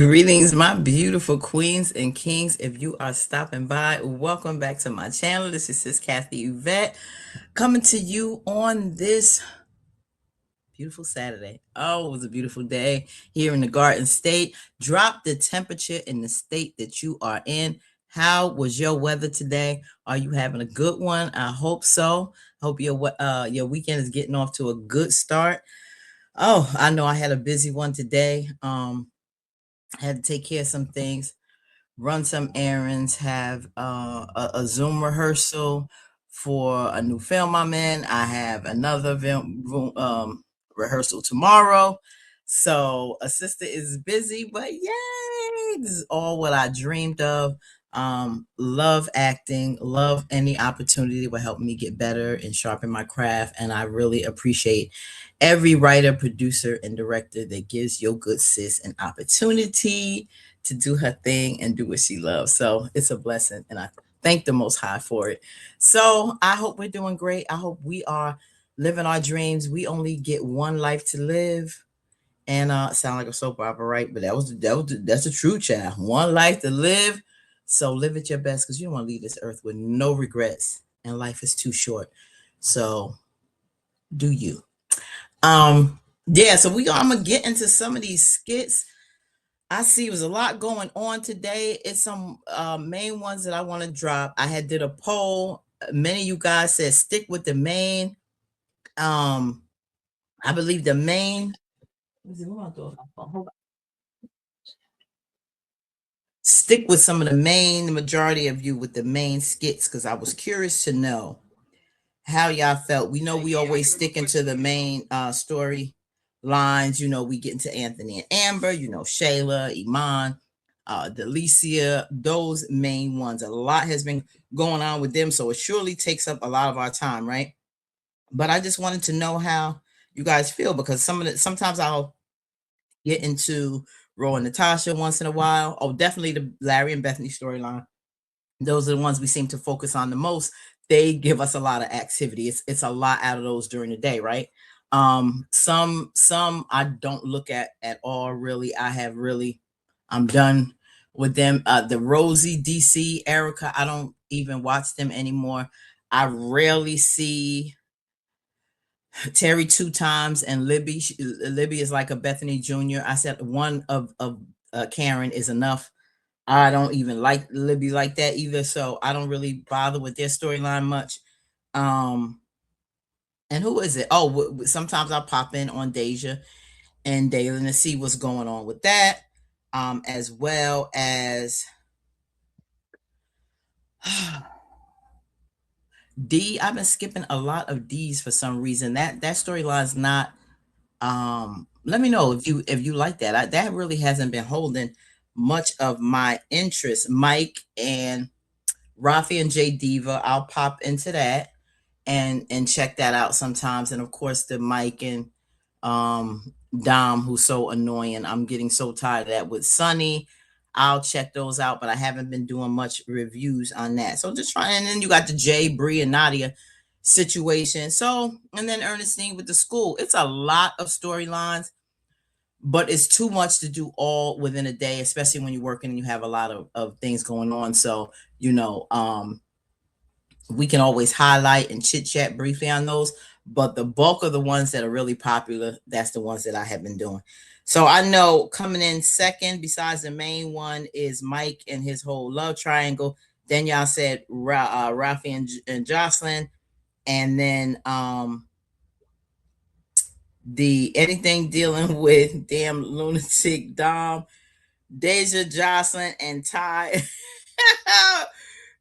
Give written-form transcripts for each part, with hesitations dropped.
Greetings, my beautiful queens and kings. If you are stopping by, welcome back to my channel. This is Sis Kathy Yvette coming to you on this beautiful Saturday. Oh, it was a beautiful day here in the Garden State. Drop the temperature in the state that you are in. How was your weather today? Are you having a good one? I hope so. Hope your weekend is getting off to a good start. Oh, I know I had a busy one today. Had to take care of some things, run some errands, have a Zoom rehearsal for a new film I'm in. I have another rehearsal tomorrow. So a sister is busy, but yay! This is all what I dreamed of. Love acting, love any opportunity that will help me get better and sharpen my craft. And I really appreciate every writer, producer, and director that gives your good sis an opportunity to do her thing and do what she loves. So it's a blessing, and I thank the Most High for it. So I hope we're doing great. I hope we are living our dreams. We only get one life to live. And sound like a soap opera, right? But that's a true child. One life to live. So live at your best, because you don't want to leave this earth with no regrets. And life is too short. So do you. Yeah, so I'm gonna get into some of these skits. I see it was a lot going on today. It's some main ones that I want to drop. I had did a poll. Many of you guys said stick with the main. Um, I believe the main. Stick with some of the majority of you with the main skits, because I was curious to know how y'all felt. We know we always sticking to the main story lines. We get into Anthony and Amber, Shayla, Iman, Delicia, those main ones. A lot has been going on with them, so it surely takes up a lot of our time, right? But I just wanted to know how you guys feel, because sometimes I'll get into Ro and Natasha once in a while. Oh, definitely the Larry and Bethany storyline. Those are the ones we seem to focus on the most. They give us a lot of activity. It's a lot out of those during the day, right? Some I don't look at all, really. I'm done with them. The Rosie, DC, Erica, I don't even watch them anymore. I rarely see Terry two times, and Libby. Libby is like a Bethany Jr. I said one of Karen is enough. I don't even like Libby like that either, so I don't really bother with their storyline much. And who is it? Oh, sometimes I'll pop in on Deja and Dalen to see what's going on with that, as well as D. I've been skipping a lot of D's for some reason. That storyline's not. Let me know if you like that. That really hasn't been holding much of my interest. Mike and Rafi and J Diva, I'll pop into that and check that out sometimes. And of course the Mike and Dom, who's so annoying. I'm getting so tired of that with Sunny. I'll check those out, but I haven't been doing much reviews on that. So just trying. And then you got the Jay, Bree, and Nadia situation. So, and then Ernestine with the school. It's a lot of storylines, but it's too much to do all within a day, especially when you're working and you have a lot of things going on. So, we can always highlight and chit chat briefly on those, but the bulk of the ones that are really popular, that's the ones that I have been doing. So I know coming in second, besides the main one, is Mike and his whole love triangle. Then y'all said Rafi and Jocelyn, and then the anything dealing with damn lunatic Dom, Deja, Jocelyn, and Ty.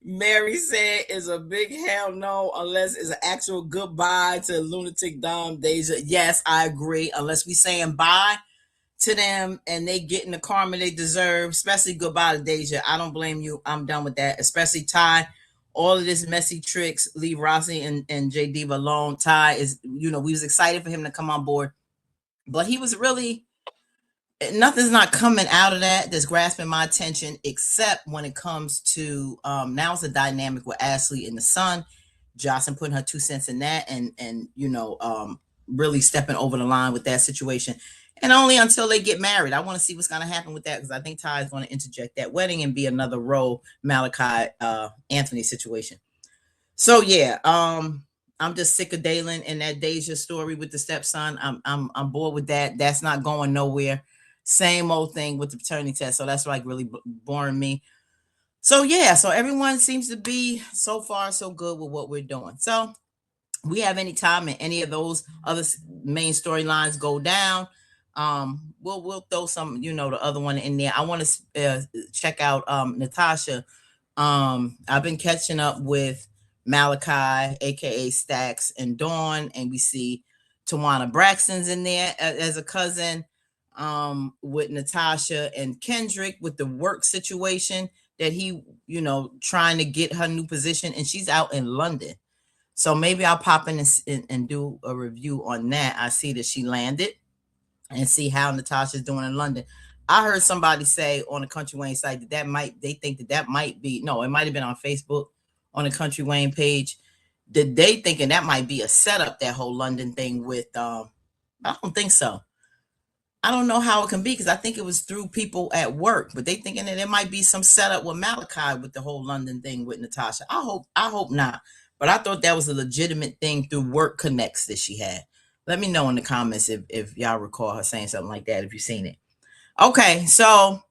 Mary said is a big hell no, unless it's an actual goodbye to lunatic Dom, Deja. Yes, I agree. Unless we saying bye to them and they getting the karma they deserve, especially goodbye to Deja. I don't blame you. I'm done with that. Especially Ty. All of this messy tricks, leave Rossi and J Diva alone. Ty is, we was excited for him to come on board, but he was really nothing's not coming out of that's grasping my attention, except when it comes to now it's a dynamic with Ashley and the son. Jocelyn putting her 2 cents in that, and really stepping over the line with that situation. and only until they get married. I want to see what's going to happen with that, because I think Ty is going to interject that wedding and be another Roe Malachi Anthony situation. So yeah, I'm just sick of Dalen and that Deja story with the stepson. I'm bored with that. That's not going nowhere. Same old thing with the paternity test. So that's like really boring me. So yeah, so everyone seems to be so far so good with what we're doing. So we have any time and any of those other main storylines go down, we'll throw some, the other one in there. I want to check out Natasha. I've been catching up with Malachi, aka Staxx, and Dawn, and we see Tawana Braxton's in there as a cousin, with Natasha and Kendrick with the work situation that he, trying to get her new position, and she's out in London. So maybe I'll pop in and do a review on that. I see that she landed, and see how Natasha's doing in London. I heard somebody say on the Country Wayne site they think that might be, no, it might have been on Facebook on the Country Wayne page, that they thinking that might be a setup, that whole London thing with, I don't think so. I don't know how it can be, because I think it was through people at work, but they thinking that there might be some setup with Malachi with the whole London thing with Natasha. I hope not. But I thought that was a legitimate thing through work connects that she had. Let me know in the comments if y'all recall her saying something like that, if you've seen it. Okay, so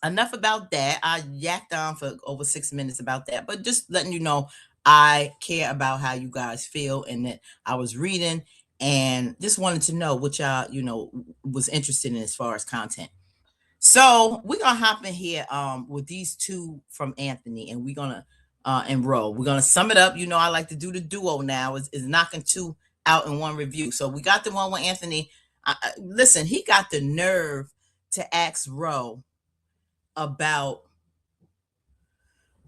enough about that. I yacked on for over 6 minutes about that, but just letting you know I care about how you guys feel, and that I was reading and just wanted to know what y'all, was interested in as far as content. So we're gonna hop in here with these two from Anthony, and we're gonna and Roe. We're gonna sum it up. I like to do the duo now, is knocking two out in one review. So we got the one with Anthony. Listen, he got the nerve to ask Roe about,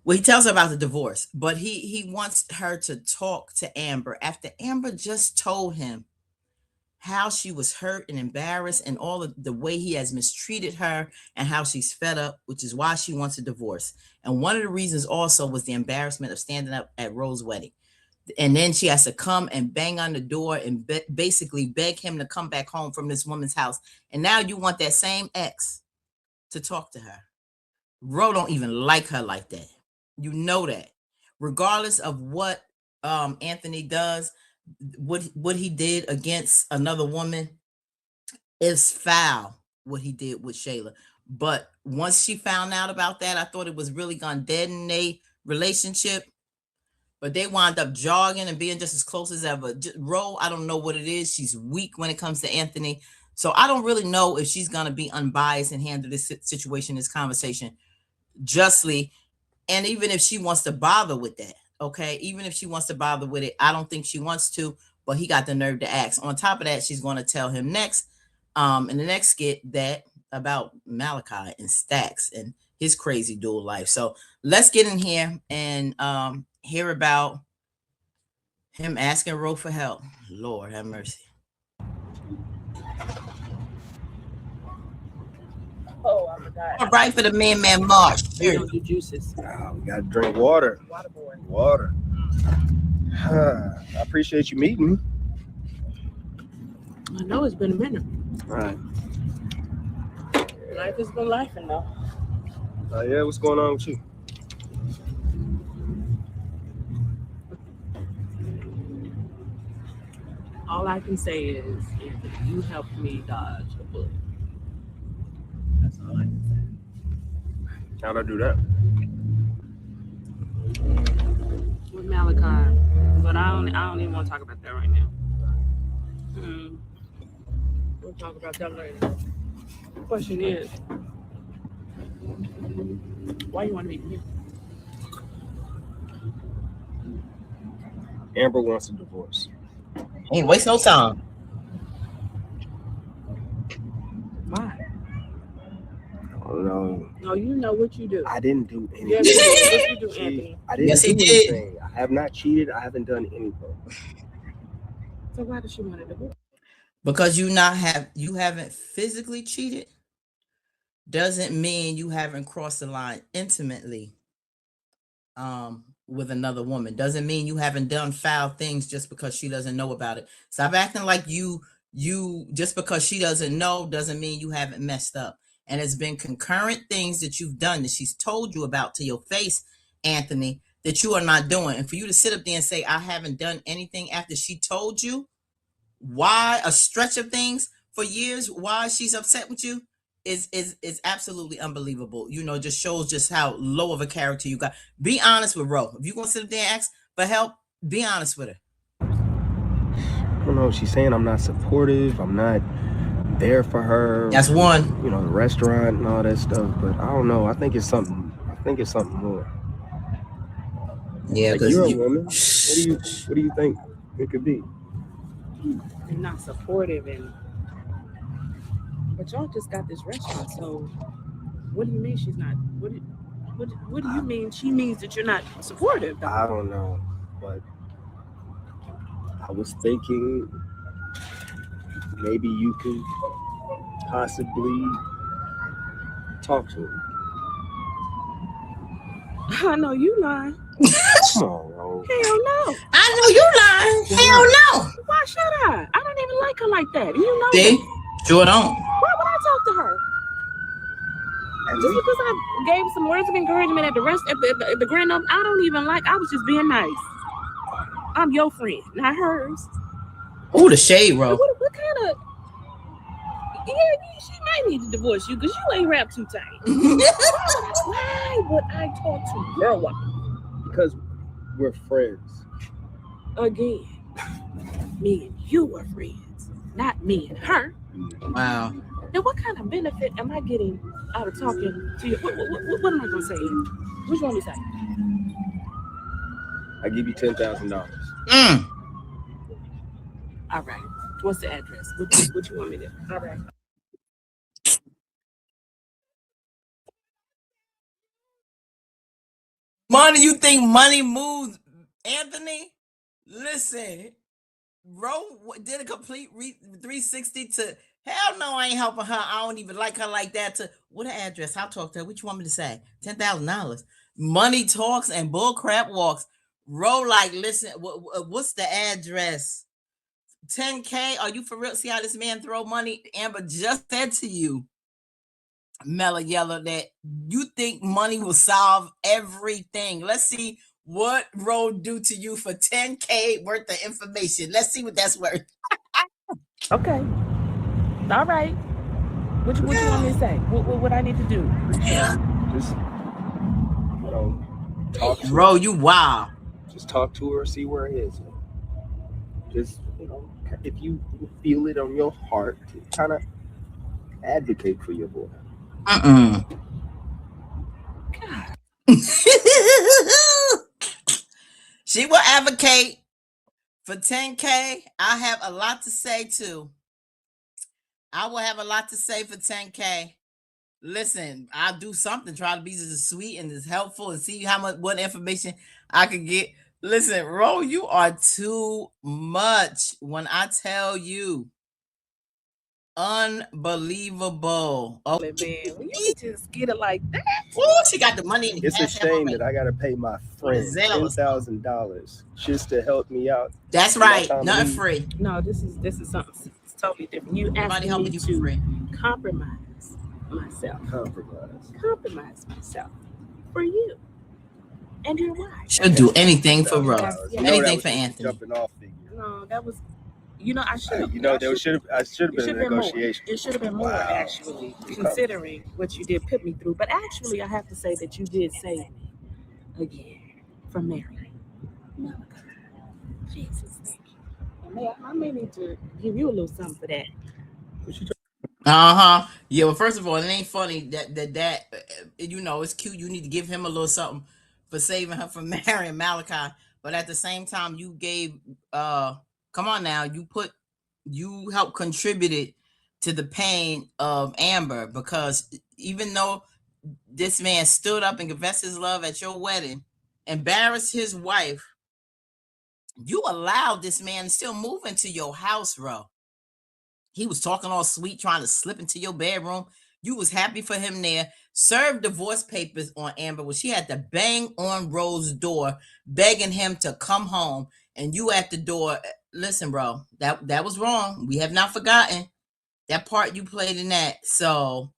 well, he tells her about the divorce, but he wants her to talk to Amber after Amber just told him how she was hurt and embarrassed, and all of the way he has mistreated her, and how she's fed up, which is why she wants a divorce. And one of the reasons also was the embarrassment of standing up at Rose's wedding. And then she has to come and bang on the door and basically beg him to come back home from this woman's house. And now you want that same ex to talk to her. Ro don't even like her like that. You know that. Regardless of what Anthony does, what he did against another woman is foul, what he did with Shayla. But once she found out about that, I thought it was really gonna deaden their relationship. But they wound up jogging and being just as close as ever. Ro, I don't know what it is. She's weak when it comes to Anthony. So I don't really know if she's going to be unbiased and handle this situation, this conversation justly. And even if she wants to bother with that, okay, even if she wants to bother with it, I don't think she wants to, but he got the nerve to ask. On top of that, she's going to tell him next, in the next skit, that about Malachi and Staxx and his crazy dual life. So let's get in here and hear about him asking Ro for help. Lord have mercy. Oh, I forgot. All right, for the man Marsh. We don't do juices. We gotta drink water. Water boy. Water. I appreciate you meeting me. I know it's been a minute. Right. Life has been life, though. Yeah, what's going on with you? All I can say is, you helped me dodge a bullet. That's all I can say. How'd I do that? With Malachi, but I don't even want to talk about that right now. We'll talk about that later. The question is, why you want to meet me? Amber wants a divorce. Ain't waste no time. Why? I don't know. No, you know what you do. I didn't do anything. Yes, what you do, Anthony. I didn't Yes, he do did. anything. I have not cheated. I haven't done anything. So why does she want a divorce? Because you haven't physically cheated doesn't mean you haven't crossed the line intimately with another woman. Doesn't mean you haven't done foul things just because she doesn't know about it. Stop acting like you you just because she doesn't know doesn't mean you haven't messed up. And it's been concurrent things that you've done that she's told you about to your face, Anthony, that you are not doing. And for you to sit up there and say, I haven't done anything after she told you why a stretch of things for years, why she's upset with you is absolutely unbelievable. Just shows just how low of a character you got. Be honest with Ro. If you're gonna sit up there and ask for help, be honest with her. I don't know. She's saying I'm not supportive. I'm not there for her. That's one. The restaurant and all that stuff. But I don't know. I think it's something more. Yeah, like, you're a woman. What do you think it could be? They're not supportive, but y'all just got this restaurant. So, what do you mean she's not? What do you mean? She means that you're not supportive, though? I don't know, but I was thinking maybe you could possibly talk to her. I know you lying. Come on, Ro. Hell no. I know you lying. Hell no. Why should I? I don't even like her like that. You know See? that. Sure don't. Why would I talk to her? Just because I gave some words of encouragement at the grand opening, I don't even like. I was just being nice. I'm your friend, not hers. Oh, the shade, Ro. What kind of? Yeah, she might need to divorce you because you ain't wrapped too tight. Why would I talk to your wife? Because we're friends. Again, me and you are friends, not me and her. Wow. Now, what kind of benefit am I getting out of talking to you? What am I going to say? What you want me to say? I give you $10,000. All right. What's the address? What you want me to do? All right. Money, you think money moves, Anthony? Listen, Ro did a complete 360 to hell no, I ain't helping her. I don't even like her like that. To what address? I'll talk to her. What you want me to say? $10,000. Money talks and bull crap walks. Ro like, listen, what's the address? 10K? Are you for real? See how this man throw money? Amber just said to you, Mella Yellow, that you think money will solve everything. Let's see what Ro do to you for 10K worth of information. Let's see what that's worth. Okay. All right. What you want me to say? What I need to do? Just, talk to Ro, her. you wow. Just talk to her, see where it is. Just, if you feel it on your heart, to kind of advocate for your boy. God. She will advocate for 10K. I have a lot to say too. I will have a lot to say for 10K. Listen, I'll do something, try to be as sweet and as helpful and see what information I could get. Listen, Ro, you are too much when I tell you. Unbelievable. Oh, Man, when you just get it like that. Ooh, she got the money in the It's a shame that I gotta pay my friend $10,000 just to help me out. That's right. Nothing free. No, this is something totally different. You asking me to compromise myself. Compromise myself for you and your wife. She'll do anything for Ro. Anything for Anthony. Jumping off figure. No, that was. I should have. I should have been a negotiation. It should have been more, actually, considering what you did put me through. But actually, I have to say that you did save me again from marrying Malachi. Jesus, thank you. I may need to give you a little something for that. Yeah. Well, first of all, it ain't funny that it's cute. You need to give him a little something for saving her from marrying Malachi. But at the same time, you gave come on now, you helped contributed to the pain of Amber, because even though this man stood up and confessed his love at your wedding, embarrassed his wife, you allowed this man to still move into your house, Ro. He was talking all sweet, trying to slip into your bedroom. You was happy for him there. Served divorce papers on Amber, where she had to bang on Ro's door, begging him to come home. And you at the door, listen, bro, that was wrong. We have not forgotten that part you played in that. So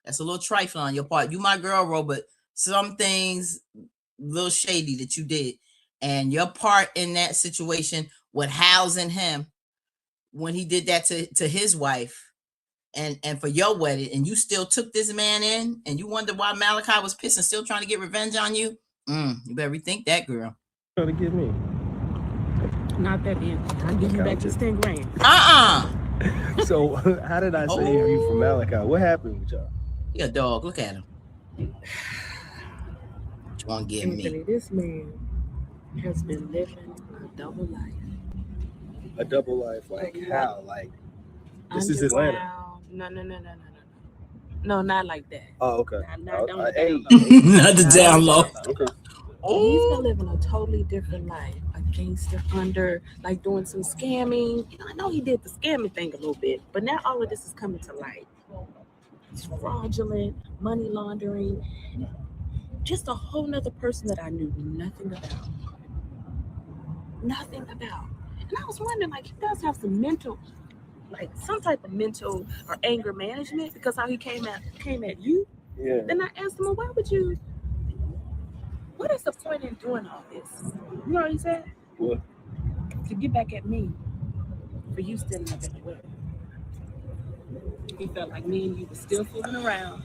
that's a little trifling on your part. You my girl, bro, but some things a little shady that you did. And your part in that situation with housing him when he did that to his wife and for your wedding, and you still took this man in, and you wonder why Malachi was pissed and still trying to get revenge on you. You better rethink that, girl. Trying to give me. Not that Anthony. I'll give you back this 10 grand. So how did I save you from Malachi? What happened with y'all? You're a dog. Look at him. What you want to give Anthony, me? this man has been living a double life. A double life, like how? Like this is Atlanta. No, not like that. Oh, okay. Not Not the down low. Okay. He's been living a totally different life, a gangster under, like doing some scamming. You know, I know he did the scamming thing a little bit, but now all of this is coming to light. It's fraudulent, money laundering, just a whole nother person that I knew nothing about. Nothing about. And I was wondering, like, he does have some mental, like some type of mental or anger management, because how he came at you. Yeah. Then I asked him, well, what is the point in doing all this? You know what he said? What? To get back at me for you standing up in the way. He felt like me and you were still fooling around.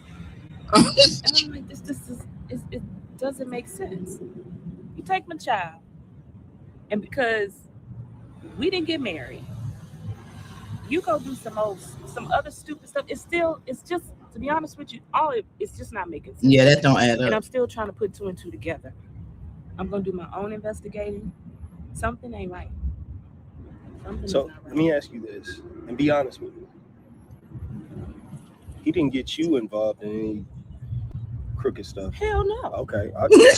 And I'm like, it doesn't make sense. You take my child, and because we didn't get married, you go do some other stupid stuff. It's just, to be honest with you, it's just not making sense. Yeah, that don't add And up. I'm still trying to put two and two together. I'm gonna do my own investigating. Something ain't right. So let me ask you this, and be honest with me. He didn't get you involved in any crooked stuff. Hell no. Okay.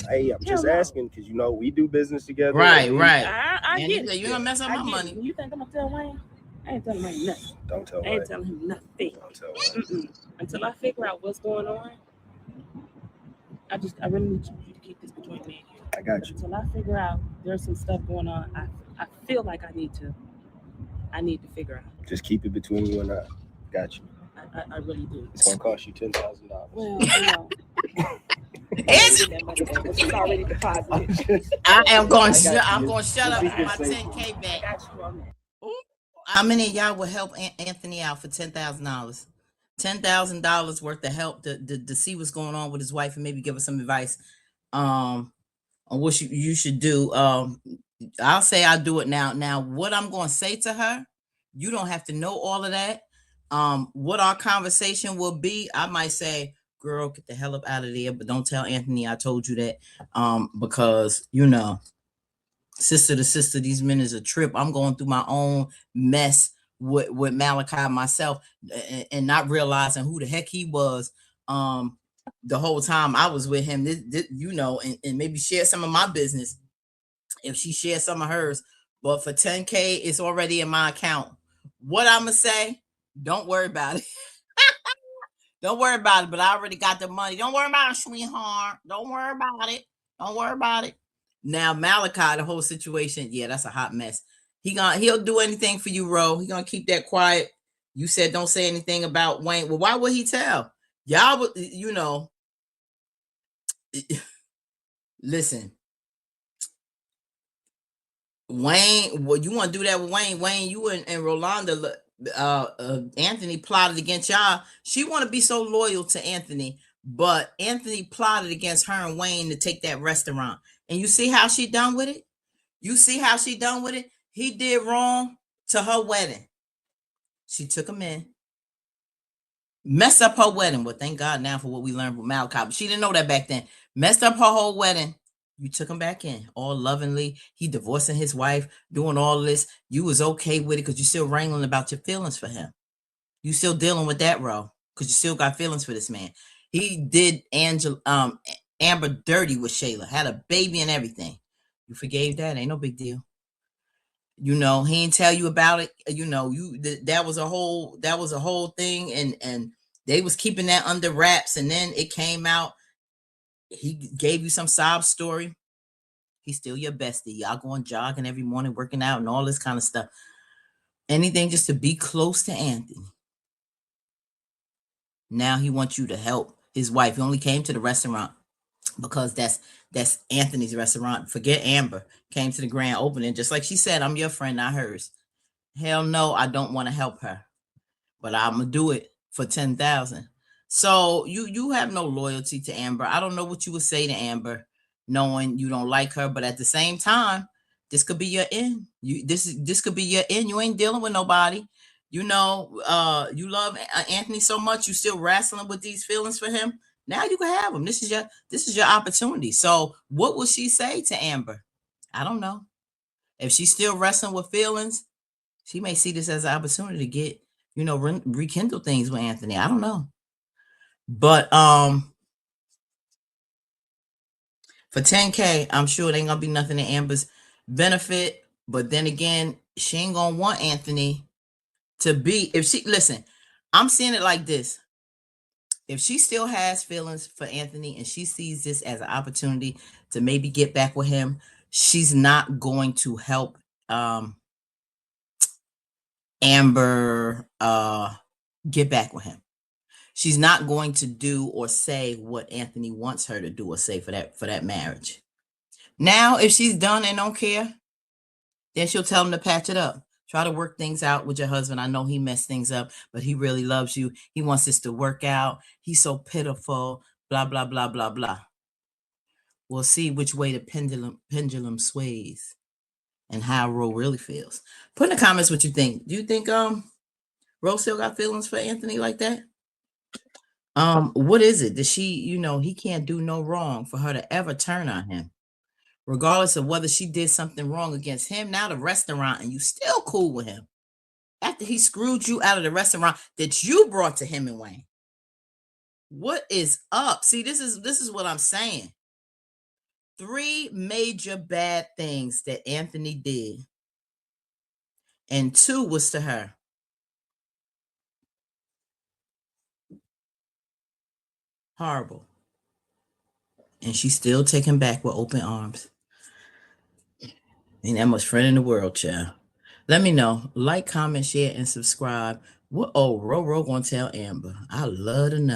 Hey, I'm just asking because you know we do business together. Right. I And get it. you're gonna mess up my money. You think I'm gonna tell Wayne? I ain't telling Wayne nothing. Don't tell I ain't telling him nothing. Don't tell Wayne. Until I figure out what's going on. I really need you to keep this between me and you. I got you. Until I figure out there's some stuff going on, I feel like I need to figure out. Just keep it between you and I. Got you. I really do. It's gonna cost you $10,000. Well, you know. It's already deposited. I'm going to shut up for my 10K back. I got you on that. How many of y'all would help Anthony out for $10,000? $10,000 worth of help to see what's going on with his wife and maybe give us some advice on what you should do. I'll say I'll do it now. Now, what I'm going to say to her, you don't have to know all of that. What our conversation will be, I might say, girl, get the hell up out of there, but don't tell Anthony I told you that. Because, you know, sister to sister, these men is a trip. I'm going through my own mess with Malachi myself and not realizing who the heck he was the whole time I was with him. This, you know, and maybe share some of my business if she shares some of hers. But for 10K, it's already in my account. What I'm gonna say, don't worry about it. Don't worry about it, but I already got the money. Don't worry about it, sweetheart. Don't worry about it. Don't worry about it. Now, Malachi, the whole situation, yeah, that's a hot mess. He'll do anything for you, Ro. He gonna keep that quiet. You said don't say anything about Wayne. Well, why would he tell? Y'all would, you know. Listen, Wayne. Well, you want to do that with Wayne? Wayne, you and Rolanda, Anthony plotted against y'all. She want to be so loyal to Anthony, but Anthony plotted against her and Wayne to take that restaurant. And you see how she done with it? You see how she done with it? He did wrong to her wedding. She took him in. Messed up her wedding. Well, thank God now for what we learned with Malachi. But she didn't know that back then. Messed up her whole wedding. You took him back in all lovingly. He divorcing his wife, doing all this. You was okay with it because you still wrangling about your feelings for him. You still dealing with that, Ro, because you still got feelings for this man. He did Amber dirty with Shayla, had a baby and everything. You forgave that. Ain't no big deal. You know, he didn't tell you about it. You know, that was a whole thing, and they was keeping that under wraps, and then it came out. He gave you some sob story. He's still your bestie. Y'all going jogging every morning, working out, and all this kind of stuff. Anything just to be close to Anthony. Now he wants you to help his wife. He only came to the restaurant because that's Anthony's restaurant. Forget Amber. Came to the grand opening, just like she said, I'm your friend, not hers. Hell no, I don't want to help her, but I'm gonna do it for 10,000. So you have no loyalty to Amber. I don't know what you would say to Amber, knowing you don't like her, but at the same time, this could be your end. This could be your end. You ain't dealing with nobody. You know, you love Anthony so much, you still wrestling with these feelings for him. Now you can have him. This is your opportunity. So what will she say to Amber? I don't know. If she's still wrestling with feelings, she may see this as an opportunity to get, rekindle things with Anthony. I don't know. But for 10K, I'm sure it ain't gonna be nothing to Amber's benefit. But then again, she ain't gonna want Anthony to be, if she listen, I'm seeing it like this. If she still has feelings for Anthony and she sees this as an opportunity to maybe get back with him, she's not going to help Amber get back with him. She's not going to do or say what Anthony wants her to do or say for that marriage. Now, if she's done and don't care, then she'll tell him to patch it up. Try to work things out with your husband. I know he messed things up, but he really loves you. He wants this to work out. He's so pitiful. Blah blah blah blah blah. We'll see which way the pendulum sways and how Ro really feels. Put in the comments what you think. Do you think Ro still got feelings for Anthony like that? What is it that he can't do no wrong for her to ever turn on him, regardless of whether she did something wrong against him. Now the restaurant, and you still cool with him after he screwed you out of the restaurant that you brought to him and Wayne. What is up? See, this is what I'm saying. 3 major bad things that Anthony did, and 2 was to her. Horrible. And she's still taken back with open arms. Ain't that much friend in the world, child. Let me know. Like, comment, share, and subscribe. What Ro gonna tell Amber? I love to know.